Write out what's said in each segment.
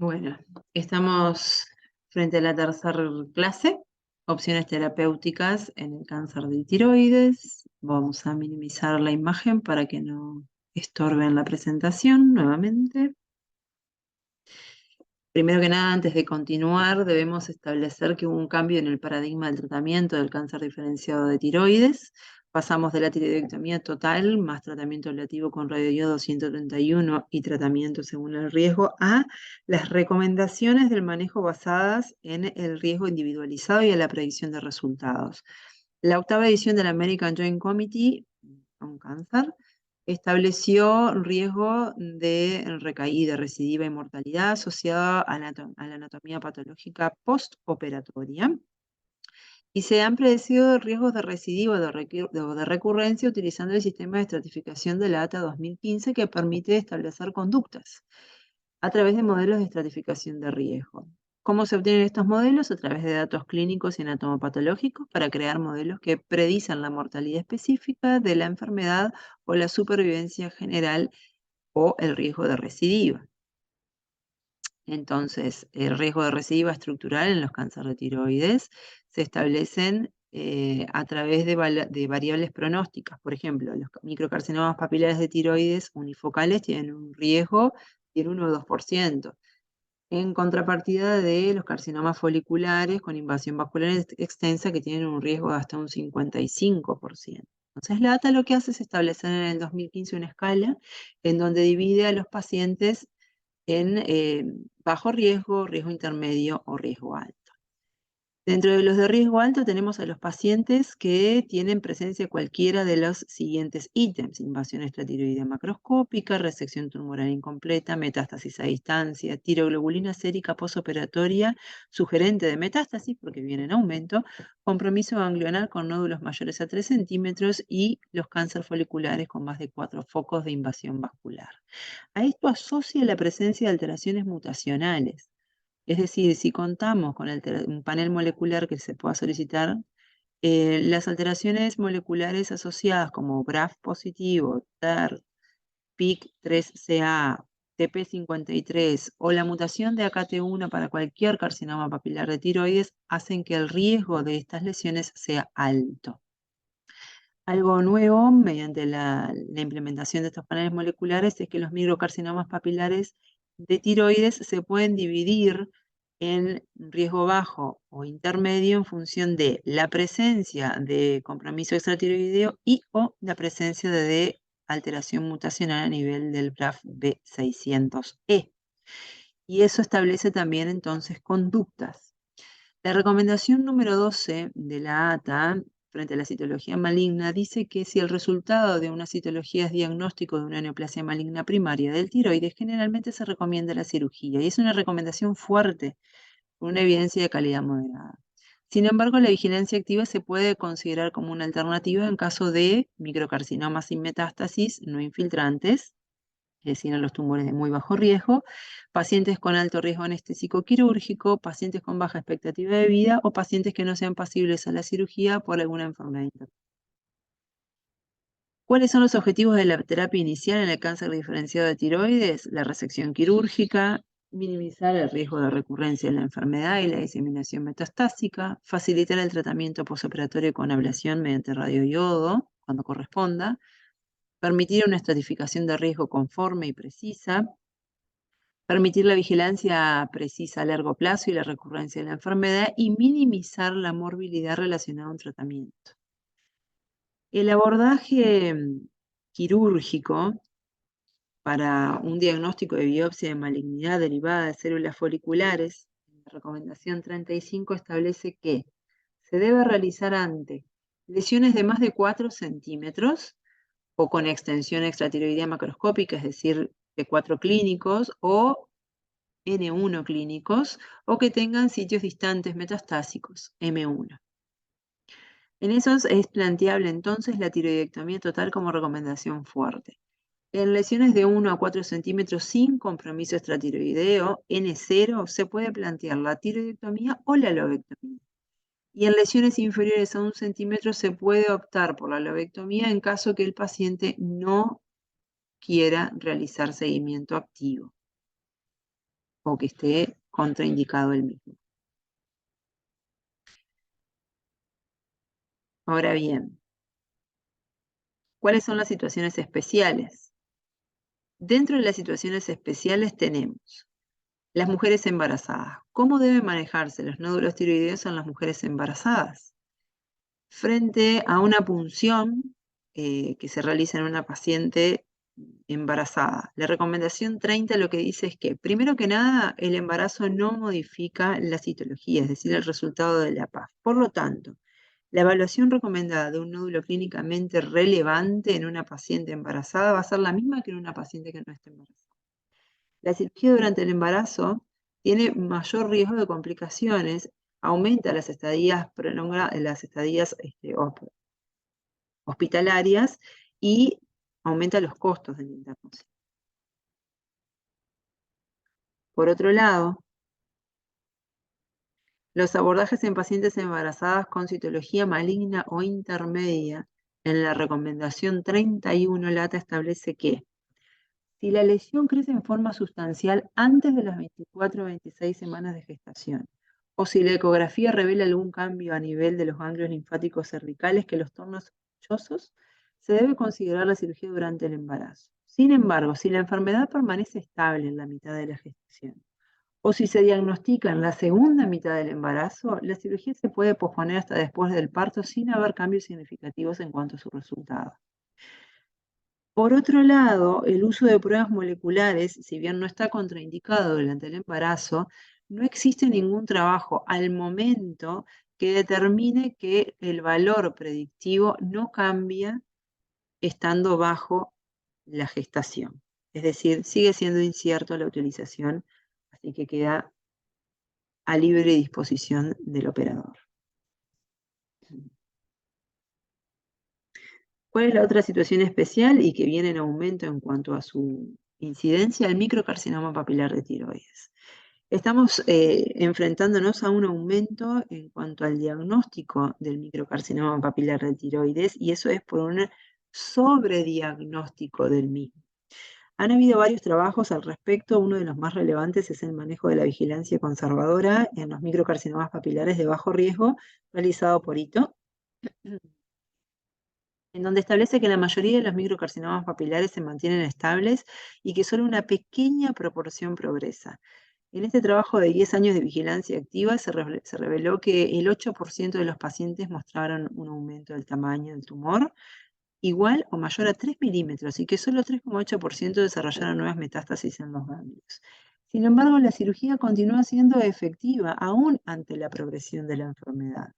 Bueno, estamos frente a la tercera clase, opciones terapéuticas en el cáncer de tiroides. Vamos a minimizar la imagen para que no estorben la presentación nuevamente. Primero que nada, antes de continuar, debemos establecer que hubo un cambio en el paradigma del tratamiento del cáncer diferenciado de tiroides. Pasamos de la tiroidectomía total, más tratamiento aleativo con radioiodo 131 y tratamiento según el riesgo, a las recomendaciones del manejo basadas en el riesgo individualizado y a la predicción de resultados. La octava edición del American Joint Committee on Cancer estableció riesgo de recaída, recidiva y mortalidad asociada a la anatomía patológica postoperatoria. Y se han predecido riesgos de recidiva o de recurrencia utilizando el sistema de estratificación de la ATA 2015 que permite establecer conductas a través de modelos de estratificación de riesgo. ¿Cómo se obtienen estos modelos? A través de datos clínicos y anatomopatológicos para crear modelos que predicen la mortalidad específica de la enfermedad o la supervivencia general o el riesgo de recidiva. Entonces, el riesgo de recidiva estructural en los cánceres de tiroides se establecen a través de variables pronósticas. Por ejemplo, los microcarcinomas papilares de tiroides unifocales tienen un riesgo del 1 o 2%, en contrapartida de los carcinomas foliculares con invasión vascular extensa que tienen un riesgo de hasta un 55%. Entonces, la ATA lo que hace es establecer en el 2015 una escala en donde divide a los pacientes en bajo riesgo, riesgo intermedio o riesgo alto. Dentro de los de riesgo alto tenemos a los pacientes que tienen presencia de cualquiera de los siguientes ítems: invasión extratiroidea macroscópica, resección tumoral incompleta, metástasis a distancia, tiroglobulina sérica posoperatoria sugerente de metástasis porque viene en aumento, compromiso ganglionar con nódulos mayores a 3 centímetros y los cáncer foliculares con más de 4 focos de invasión vascular. A esto asocia la presencia de alteraciones mutacionales. Es decir, si contamos con un panel molecular que se pueda solicitar, las alteraciones moleculares asociadas como BRAF positivo, TER, PIK3CA, TP53 o la mutación de AKT1 para cualquier carcinoma papilar de tiroides hacen que el riesgo de estas lesiones sea alto. Algo nuevo mediante la implementación de estos paneles moleculares es que los microcarcinomas papilares de tiroides se pueden dividir en riesgo bajo o intermedio en función de la presencia de compromiso extratiroideo y o la presencia de alteración mutacional a nivel del BRAF B600E. Y eso establece también entonces conductas. La recomendación número 12 de la ATA frente a la citología maligna dice que si el resultado de una citología es diagnóstico de una neoplasia maligna primaria del tiroides, generalmente se recomienda la cirugía. Y es una recomendación fuerte, con una evidencia de calidad moderada. Sin embargo, la vigilancia activa se puede considerar como una alternativa en caso de microcarcinomas sin metástasis no infiltrantes, es decir, en los tumores de muy bajo riesgo, pacientes con alto riesgo anestésico quirúrgico, pacientes con baja expectativa de vida o pacientes que no sean pasibles a la cirugía por alguna enfermedad interna. ¿Cuáles son los objetivos de la terapia inicial en el cáncer diferenciado de tiroides? La resección quirúrgica, minimizar el riesgo de recurrencia de la enfermedad y la diseminación metastásica, facilitar el tratamiento posoperatorio con ablación mediante radioiodo, cuando corresponda, permitir una estratificación de riesgo conforme y precisa, permitir la vigilancia precisa a largo plazo y la recurrencia de la enfermedad y minimizar la morbilidad relacionada a un tratamiento. El abordaje quirúrgico para un diagnóstico de biopsia de malignidad derivada de células foliculares, la recomendación 35 establece que se debe realizar ante lesiones de más de 4 centímetros o con extensión extratiroidea macroscópica, es decir, de 4 clínicos o N1 clínicos, o que tengan sitios distantes metastásicos, M1. En esos es planteable entonces la tiroidectomía total como recomendación fuerte. En lesiones de 1 a 4 centímetros sin compromiso extratiroideo, N0, se puede plantear la tiroidectomía o la lobectomía. Y en lesiones inferiores a 1 centímetro se puede optar por la lobectomía en caso que el paciente no quiera realizar seguimiento activo. o que esté contraindicado el mismo. Ahora bien, ¿cuáles son las situaciones especiales? Dentro de las situaciones especiales tenemos las mujeres embarazadas. ¿Cómo deben manejarse los nódulos tiroideos en las mujeres embarazadas? Frente a una punción que se realiza en una paciente embarazada. La recomendación 30 lo que dice es que, primero que nada, el embarazo no modifica la citología, es decir, el resultado de la PAF. Por lo tanto, la evaluación recomendada de un nódulo clínicamente relevante en una paciente embarazada va a ser la misma que en una paciente que no esté embarazada. La cirugía durante el embarazo tiene mayor riesgo de complicaciones, aumenta las estadías prolongadas, las estadías hospitalarias y aumenta los costos del internación. Por otro lado, los abordajes en pacientes embarazadas con citología maligna o intermedia, en la recomendación 31 LATA establece que si la lesión crece en forma sustancial antes de las 24 o 26 semanas de gestación, o si la ecografía revela algún cambio a nivel de los ganglios linfáticos cervicales que los torna sospechosos, se debe considerar la cirugía durante el embarazo. Sin embargo, si la enfermedad permanece estable en la mitad de la gestación, o si se diagnostica en la segunda mitad del embarazo, la cirugía se puede posponer hasta después del parto sin haber cambios significativos en cuanto a su resultado. Por otro lado, el uso de pruebas moleculares, si bien no está contraindicado durante el embarazo, no existe ningún trabajo al momento que determine que el valor predictivo no cambia estando bajo la gestación. Es decir, sigue siendo incierto la utilización, así que queda a libre disposición del operador. ¿Cuál es la otra situación especial y que viene en aumento en cuanto a su incidencia? El microcarcinoma papilar de tiroides. Estamos enfrentándonos a un aumento en cuanto al diagnóstico del microcarcinoma papilar de tiroides y eso es por un sobrediagnóstico del mismo. Han habido varios trabajos al respecto. Uno de los más relevantes es el manejo de la vigilancia conservadora en los microcarcinomas papilares de bajo riesgo, realizado por Ito, en donde establece que la mayoría de los microcarcinomas papilares se mantienen estables y que solo una pequeña proporción progresa. En este trabajo de 10 años de vigilancia activa se reveló que el 8% de los pacientes mostraron un aumento del tamaño del tumor igual o mayor a 3 milímetros y que solo 3,8% desarrollaron nuevas metástasis en los ganglios. Sin embargo, la cirugía continúa siendo efectiva aún ante la progresión de la enfermedad.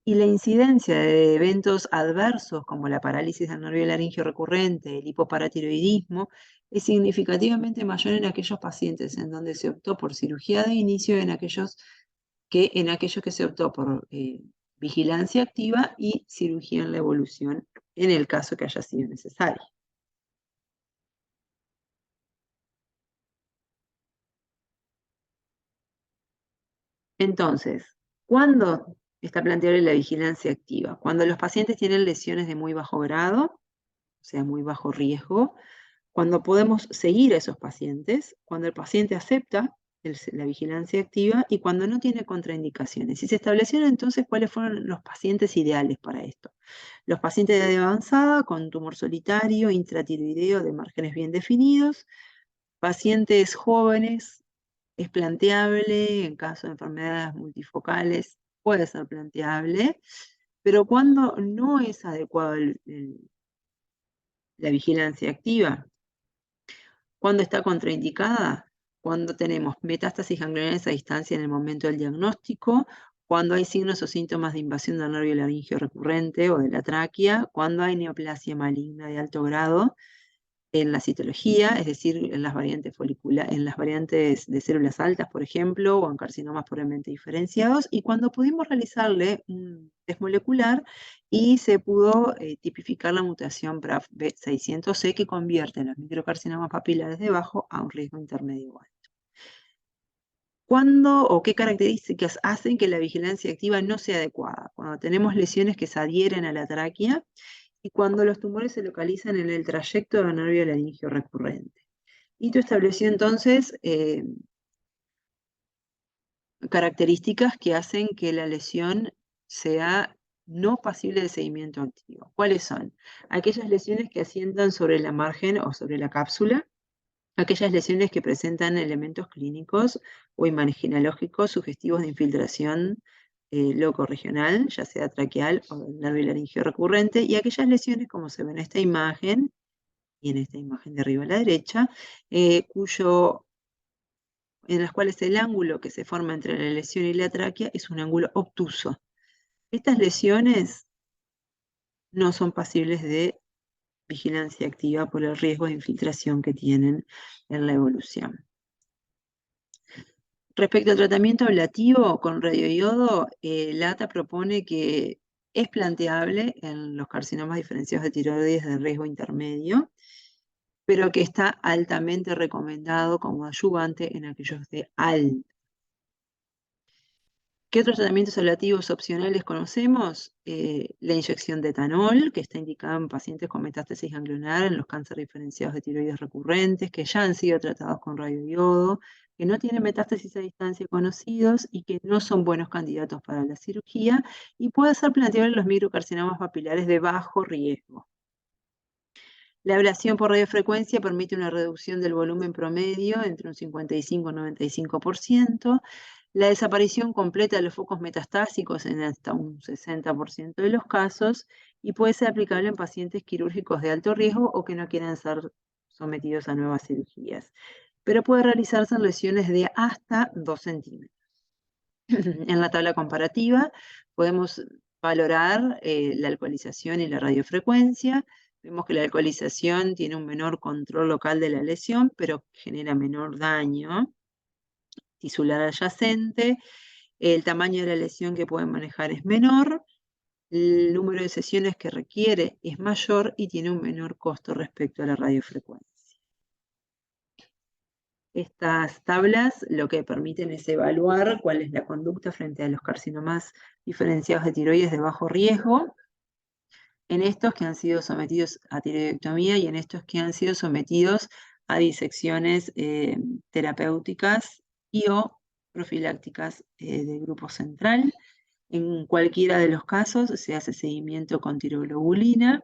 Y la incidencia de eventos adversos como la parálisis del nervio laringio recurrente, el hipoparatiroidismo, es significativamente mayor en aquellos pacientes en donde se optó por cirugía de inicio en aquellos que se optó por vigilancia activa y cirugía en la evolución, en el caso que haya sido necesario. Entonces, ¿cuándo está planteable la vigilancia activa? Cuando los pacientes tienen lesiones de muy bajo grado, o sea, muy bajo riesgo, cuando podemos seguir a esos pacientes, cuando el paciente acepta la vigilancia activa y cuando no tiene contraindicaciones. Y se establecieron entonces cuáles fueron los pacientes ideales para esto. Los pacientes de edad avanzada con tumor solitario, intratiroideo de márgenes bien definidos, pacientes jóvenes, es planteable, en caso de enfermedades multifocales puede ser planteable, pero cuando no es adecuado la vigilancia activa, cuando está contraindicada, cuando tenemos metástasis ganglionares a distancia en el momento del diagnóstico, cuando hay signos o síntomas de invasión del nervio laringio recurrente o de la tráquea, cuando hay neoplasia maligna de alto grado en la citología, es decir, en las variantes en las variantes de células altas, por ejemplo, o en carcinomas pobremente diferenciados, y cuando pudimos realizarle un test molecular y se pudo tipificar la mutación BRAF B600C que convierte los microcarcinomas papilares de bajo a un riesgo intermedio o alto. ¿Cuándo o qué características hacen que la vigilancia activa no sea adecuada? Cuando tenemos lesiones que se adhieren a la tráquea y cuando los tumores se localizan en el trayecto del nervio laringio recurrente. Ito estableció entonces características que hacen que la lesión sea no pasible de seguimiento activo. ¿Cuáles son? Aquellas lesiones que asientan sobre la margen o sobre la cápsula, aquellas lesiones que presentan elementos clínicos o imaginológicos sugestivos de infiltración locorregional, ya sea traqueal o del nervio laringio recurrente, y aquellas lesiones, como se ve en esta imagen, y en esta imagen de arriba a la derecha, en las cuales el ángulo que se forma entre la lesión y la tráquea es un ángulo obtuso. Estas lesiones no son pasibles de vigilancia activa por el riesgo de infiltración que tienen en la evolución. Respecto al tratamiento ablativo con radioiodo, LATA propone que es planteable en los carcinomas diferenciados de tiroides de riesgo intermedio, pero que está altamente recomendado como adyuvante en aquellos de alta. ¿Qué otros tratamientos ablativos opcionales conocemos? La inyección de etanol, que está indicada en pacientes con metástasis ganglionar en los cánceres diferenciados de tiroides recurrentes, que ya han sido tratados con radioiodo, que no tienen metástasis a distancia conocidos y que no son buenos candidatos para la cirugía, y puede ser planteable en los microcarcinomas papilares de bajo riesgo. La ablación por radiofrecuencia permite una reducción del volumen promedio entre un 55 y 95%, la desaparición completa de los focos metastásicos en hasta un 60% de los casos, y puede ser aplicable en pacientes quirúrgicos de alto riesgo o que no quieran ser sometidos a nuevas cirugías. Pero puede realizarse en lesiones de hasta 2 centímetros. En la tabla comparativa podemos valorar la alcoholización y la radiofrecuencia. Vemos que la alcoholización tiene un menor control local de la lesión, pero genera menor daño tisular adyacente. El tamaño de la lesión que pueden manejar es menor. El número de sesiones que requiere es mayor y tiene un menor costo respecto a la radiofrecuencia. Estas tablas lo que permiten es evaluar cuál es la conducta frente a los carcinomas diferenciados de tiroides de bajo riesgo, en estos que han sido sometidos a tiroidectomía y en estos que han sido sometidos a disecciones terapéuticas y o profilácticas de grupo central. En cualquiera de los casos se hace seguimiento con tiroglobulina.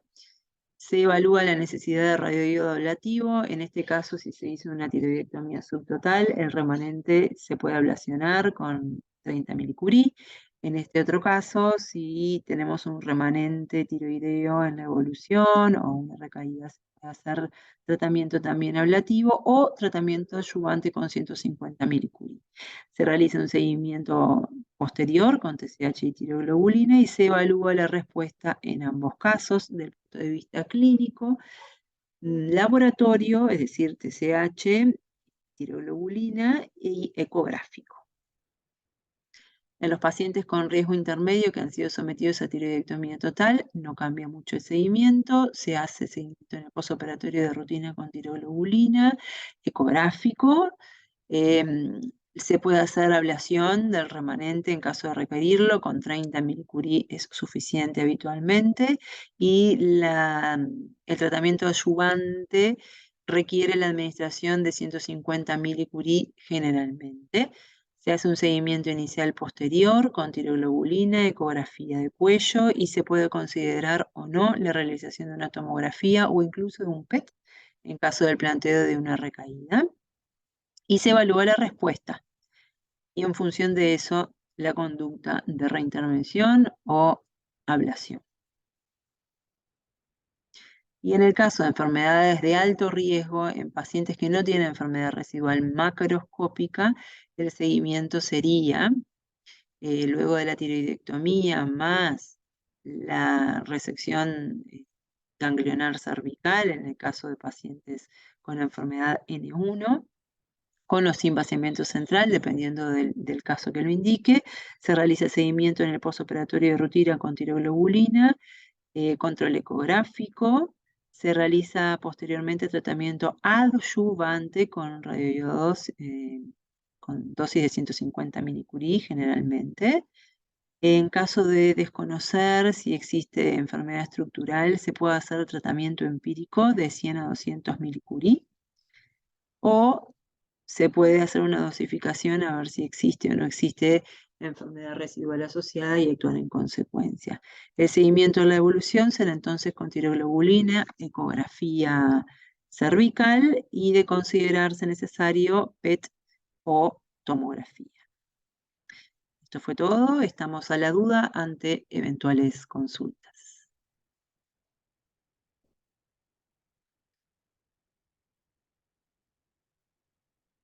Se evalúa la necesidad de radioiodo ablativo. En este caso, si se hizo una tiroidectomía subtotal, el remanente se puede ablacionar con 30 milicurie. En este otro caso, si tenemos un remanente tiroideo en la evolución o una recaída, se puede hacer tratamiento también ablativo o tratamiento adyuvante con 150 milicurie. Se realiza un seguimiento posterior con TSH y tiroglobulina y se evalúa la respuesta en ambos casos del punto de vista clínico, laboratorio, es decir, TSH, tiroglobulina y ecográfico. En los pacientes con riesgo intermedio que han sido sometidos a tiroidectomía total, no cambia mucho el seguimiento, se hace seguimiento en el postoperatorio de rutina con tiroglobulina, ecográfico, se puede hacer ablación del remanente en caso de requerirlo, con 30 milicurie es suficiente habitualmente, y el tratamiento adyuvante requiere la administración de 150 milicurie generalmente. Se hace un seguimiento inicial posterior con tiroglobulina, ecografía de cuello y se puede considerar o no la realización de una tomografía o incluso de un PET en caso del planteo de una recaída. Y se evalúa la respuesta y en función de eso la conducta de reintervención o ablación. Y en el caso de enfermedades de alto riesgo, en pacientes que no tienen enfermedad residual macroscópica, el seguimiento sería, luego de la tiroidectomía más la resección ganglionar cervical, en el caso de pacientes con enfermedad N1, con o sin vaciamiento central, dependiendo del caso que lo indique. Se realiza seguimiento en el postoperatorio de rutina con tiroglobulina, control ecográfico. Se realiza posteriormente tratamiento adyuvante con radioiodos con dosis de 150 milicurie generalmente. En caso de desconocer si existe enfermedad estructural, se puede hacer tratamiento empírico de 100 a 200 milicurie. o se puede hacer una dosificación a ver si existe o no existe enfermedad residual asociada y actuar en consecuencia. El seguimiento de la evolución será entonces con tiroglobulina, ecografía cervical y de considerarse necesario PET o tomografía. Esto fue todo, estamos a la duda ante eventuales consultas.